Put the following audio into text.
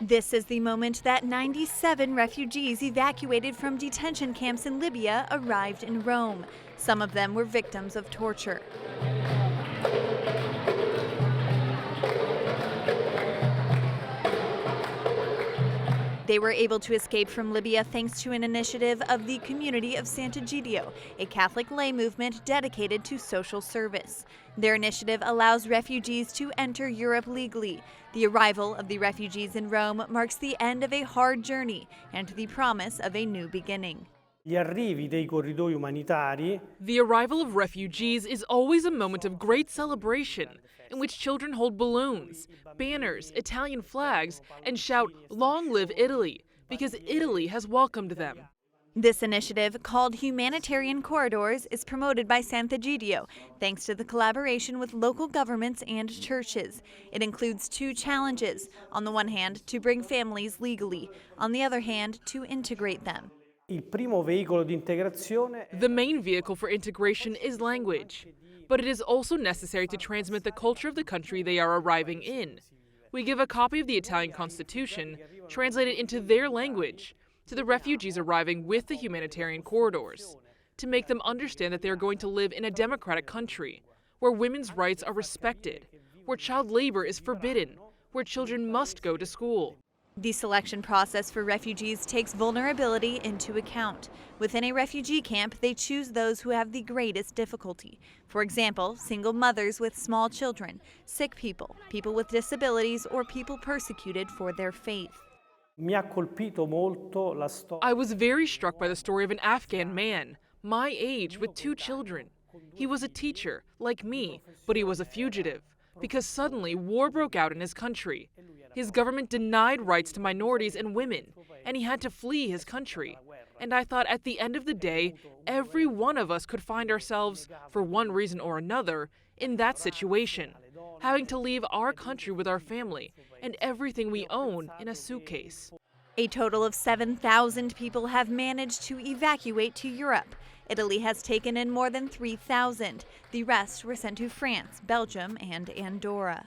This is the moment that 97 refugees evacuated from detention camps in Libya arrived in Rome. Some of them were victims of torture. They were able to escape from Libya thanks to an initiative of the Community of Sant'Egidio, a Catholic lay movement dedicated to social service. Their initiative allows refugees to enter Europe legally. The arrival of the refugees in Rome marks the end of a hard journey and the promise of a new beginning. The arrival of refugees is always a moment of great celebration, in which children hold balloons, banners, Italian flags, and shout, "Long live Italy," because Italy has welcomed them. This initiative, called Humanitarian Corridors, is promoted by Sant'Egidio, thanks to the collaboration with local governments and churches. It includes two challenges: on the one hand, to bring families legally; on the other hand, to integrate them. Il primo veicolo di integrazione. The main vehicle for integration is language, but it is also necessary to transmit the culture of the country they are arriving in. We give a copy of the Italian Constitution, translated into their language, to the refugees arriving with the humanitarian corridors, to make them understand that they are going to live in a democratic country, where women's rights are respected, where child labor is forbidden, where children must go to school. The selection process for refugees takes vulnerability into account. Within a refugee camp, they choose those who have the greatest difficulty. For example, single mothers with small children, sick people, people with disabilities, or people persecuted for their faith. I was very struck by the story of an Afghan man, my age, with two children. He was a teacher, like me, but he was a fugitive, because suddenly war broke out in his country. His government denied rights to minorities and women, and he had to flee his country. And I thought at the end of the day, every one of us could find ourselves, for one reason or another, in that situation, having to leave our country with our family and everything we own in a suitcase. A total of 7,000 people have managed to evacuate to Europe. Italy has taken in more than 3,000. The rest were sent to France, Belgium, and Andorra.